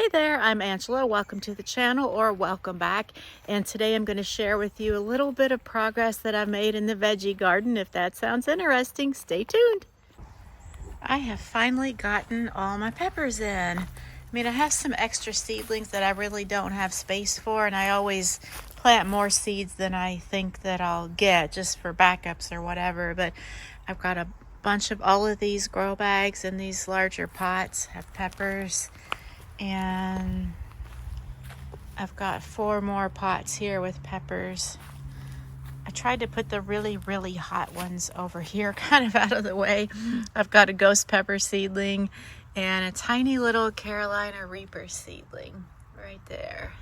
Hey there, I'm Angela. Welcome to the channel, or welcome back. And today I'm going to share with you a little bit of progress that I've made in the veggie garden. If that sounds interesting, stay tuned. I have finally gotten all my peppers in. I mean, I have some extra seedlings that I really don't have space for, and I always plant more seeds than I think that I'll get just for backups or whatever. But I've got a bunch of all of these grow bags and these larger pots have peppers. And I've got 4 more pots here with peppers. I tried to put the really hot ones over here kind of out of the way. I've got a ghost pepper seedling and a tiny little Carolina Reaper seedling right there.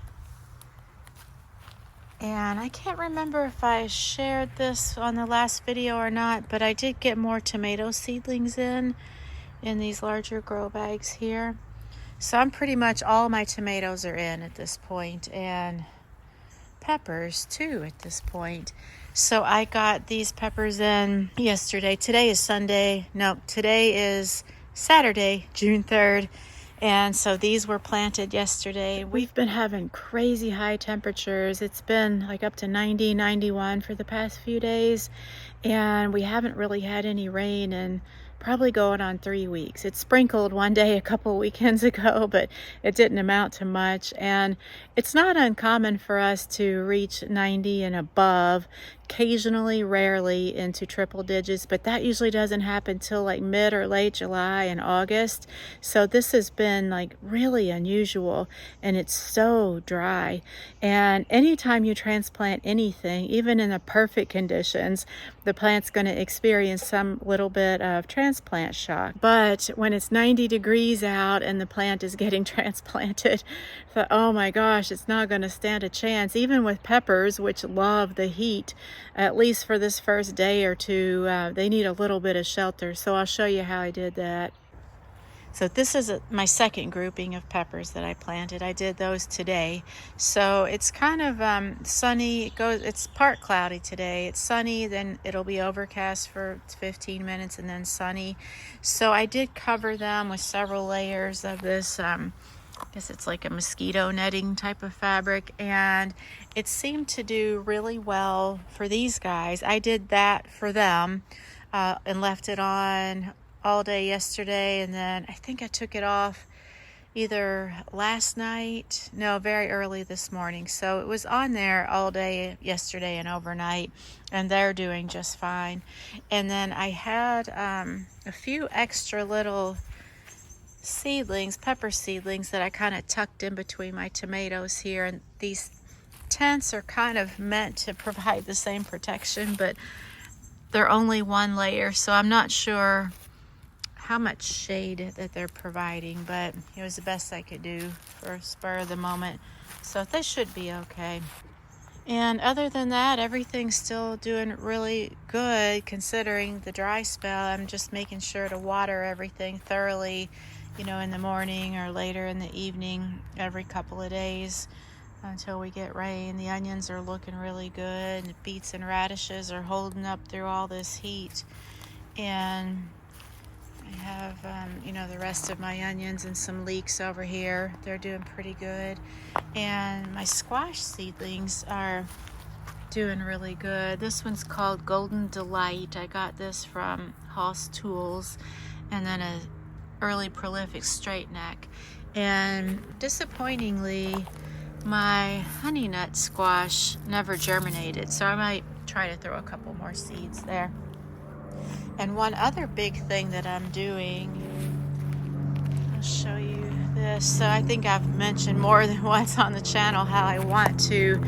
And I can't remember if I shared this on the last video or not, but I did get more tomato seedlings in these larger grow bags here. So I'm pretty much, all my tomatoes are in at this point, and peppers too at this point. So I got these peppers in yesterday. Today is Sunday. No, today is Saturday, June 3rd. And so these were planted yesterday. We've been having crazy high temperatures. It's been like up to 90, 91 for the past few days. And we haven't really had any rain in probably going on 3 weeks. It sprinkled one day a couple weekends ago, but it didn't amount to much. And it's not uncommon for us to reach 90 and above, occasionally, rarely into triple digits, but that usually doesn't happen till like mid or late July and August. So this has been like really unusual, and it's so dry. And anytime you transplant anything, even in the perfect conditions, the plant's going to experience some little bit of transplant shock. But when it's 90 degrees out and the plant is getting transplanted, oh my gosh, it's not going to stand a chance. Even with peppers, which love the heat, at least for this first day or two, they need a little bit of shelter. So I'll show you how I did that. So this is my second grouping of peppers that I planted. I did those today. So it's kind of sunny. It's part cloudy today. It's sunny, then it'll be overcast for 15 minutes and then sunny. So I did cover them with several layers of this, I guess it's like a mosquito netting type of fabric, and it seemed to do really well for these guys. I did that for them and left it on all day yesterday, and then I think I took it off either last night, no, very early this morning. So it was on there all day yesterday and overnight, and they're doing just fine. And then I had a few extra little seedlings, pepper seedlings, that I kind of tucked in between my tomatoes here, and these tents are kind of meant to provide the same protection, but they're only one layer, so I'm not sure how much shade that they're providing, but it was the best I could do for a spur of the moment. So they should be okay. And other than that, everything's still doing really good considering the dry spell. I'm just making sure to water everything thoroughly, you know, in the morning or later in the evening every couple of days until we get rain. The onions are looking really good. The beets and radishes are holding up through all this heat. And I have, you know, the rest of my onions and some leeks over here. They're doing pretty good. And my squash seedlings are doing really good. This one's called Golden Delight. I got this from Hoss Tools, and then a early prolific straight neck. And disappointingly, my honey nut squash never germinated, so I might try to throw a couple more seeds there. And one other big thing that I'm doing, I'll show you this. So I think I've mentioned more than once on the channel how I want to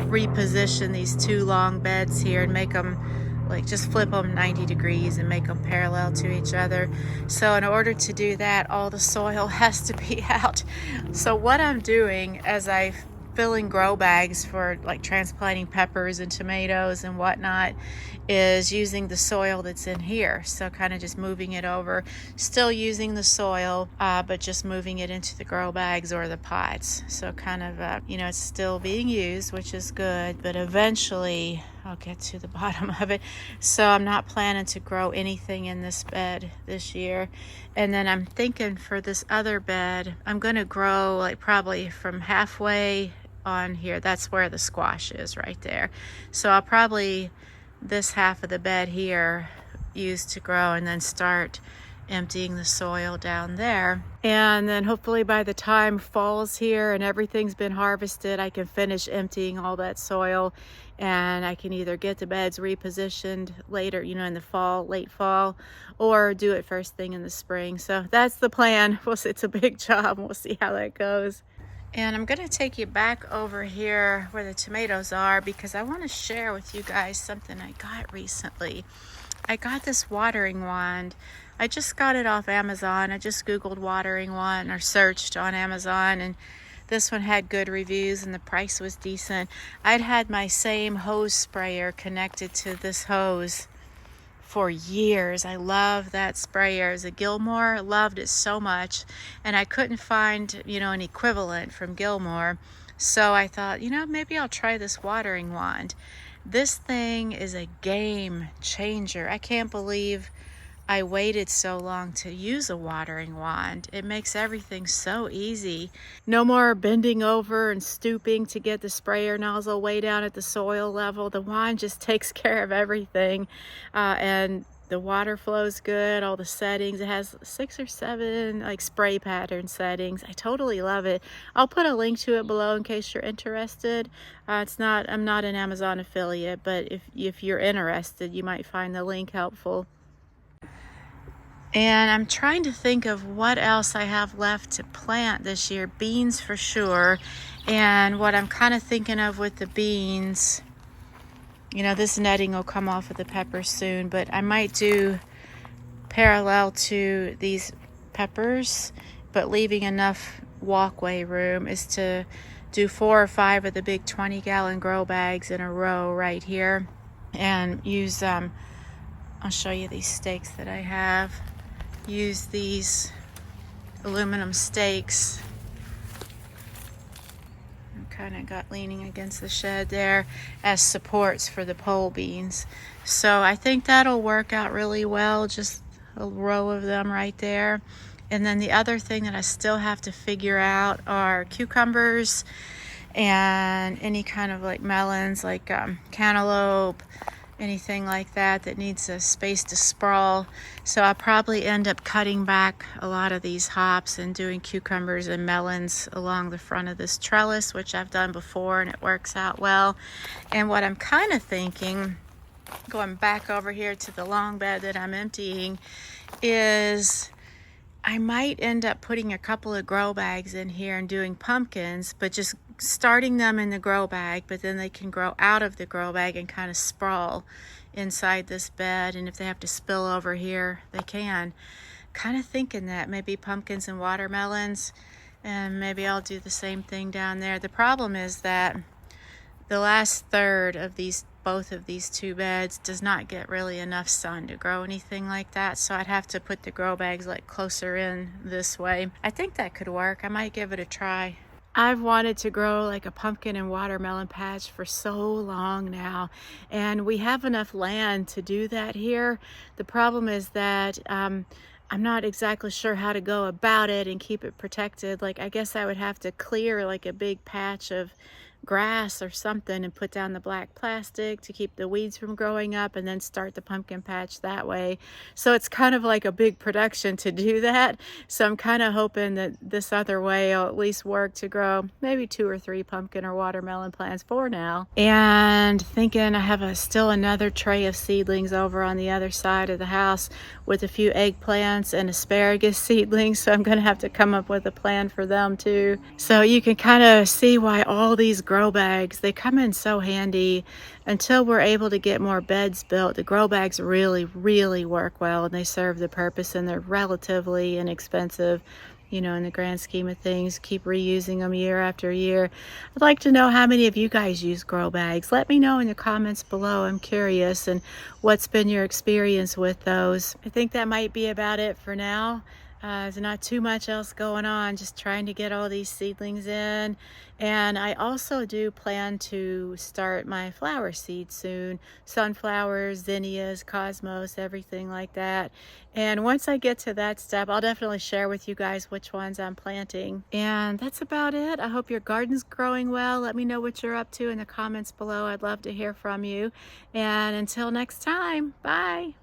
reposition these 2 long beds here and make them, like, just flip them 90 degrees and make them parallel to each other. So in order to do that, all the soil has to be out. So what I'm doing as I filling grow bags for like transplanting peppers and tomatoes and whatnot is using the soil that's in here. So kind of just moving it over, still using the soil, but just moving it into the grow bags or the pots. So kind of, you know, it's still being used, which is good, but eventually I'll get to the bottom of it. So I'm not planning to grow anything in this bed this year. And then I'm thinking for this other bed, I'm going to grow like probably from halfway on here. That's where the squash is right there. So I'll probably this half of the bed here use to grow, and then start emptying the soil down there. And then hopefully by the time fall's here and everything's been harvested, I can finish emptying all that soil, and I can either get the beds repositioned later, you know, in the fall, late fall, or do it first thing in the spring. So that's the plan. It's a big job. We'll see how that goes. And I'm going to take you back over here where the tomatoes are, because I want to share with you guys something I got recently. I got this watering wand. I just got it off Amazon. I just Googled watering wand or searched on Amazon, and this one had good reviews and the price was decent. I'd had my same hose sprayer connected to this hose for years. I love that sprayer. It's a Gilmore. Loved it so much, and I couldn't find, you know, an equivalent from Gilmore. So I thought, you know, maybe I'll try this watering wand. This thing is a game changer. I can't believe I waited so long to use a watering wand. It makes everything so easy. No more bending over and stooping to get the sprayer nozzle way down at the soil level. The wand just takes care of everything. And the water flows good, all the settings. It has 6 or 7 like spray pattern settings. I totally love it. I'll put a link to it below in case you're interested. I'm not an Amazon affiliate, but if you're interested, you might find the link helpful. And I'm trying to think of what else I have left to plant this year. Beans for sure. And what I'm kind of thinking of with the beans, you know, this netting will come off of the peppers soon, but I might do parallel to these peppers, but leaving enough walkway room, is to do 4 or 5 of the big 20-gallon grow bags in a row right here, and use I'll show you these stakes that I have. Use these aluminum stakes. Kind of got leaning against the shed there as supports for the pole beans. So I think that'll work out really well, just a row of them right there. And then the other thing that I still have to figure out are cucumbers and any kind of like melons, like cantaloupe, anything like that that needs a space to sprawl. So I'll probably end up cutting back a lot of these hops and doing cucumbers and melons along the front of this trellis, which I've done before and it works out well. And what I'm kind of thinking, going back over here to the long bed that I'm emptying, is I might end up putting a couple of grow bags in here and doing pumpkins, but just starting them in the grow bag, but then they can grow out of the grow bag and kind of sprawl inside this bed. And if they have to spill over here, they can. Kind of thinking that maybe pumpkins and watermelons, and maybe I'll do the same thing down there. The problem is that the last third of both of these 2 beds does not get really enough sun to grow anything like that, so I'd have to put the grow bags like closer in this way. I think that could work. I might give it a try. I've wanted to grow like a pumpkin and watermelon patch for so long now, and we have enough land to do that here. The problem is that I'm not exactly sure how to go about it and keep it protected. Like, I guess I would have to clear like a big patch of grass or something and put down the black plastic to keep the weeds from growing up, and then start the pumpkin patch that way. So it's kind of like a big production to do that. So I'm kind of hoping that this other way will at least work to grow maybe 2 or 3 pumpkin or watermelon plants for now. And thinking I have still another tray of seedlings over on the other side of the house with a few eggplants and asparagus seedlings, so I'm going to have to come up with a plan for them too. So you can kind of see why all these grow bags, they come in so handy. Until we're able to get more beds built, the grow bags really work well, and they serve the purpose, and they're relatively inexpensive, you know, in the grand scheme of things. Keep reusing them year after year. I'd like to know how many of you guys use grow bags. Let me know in the comments below. I'm curious, and what's been your experience with those. I think that might be about it for now. There's not too much else going on, just trying to get all these seedlings in. And I also do plan to start my flower seed soon. Sunflowers, zinnias, cosmos, everything like that. And once I get to that step, I'll definitely share with you guys which ones I'm planting. And that's about it. I hope your garden's growing well. Let me know what you're up to in the comments below. I'd love to hear from you. And until next time, bye.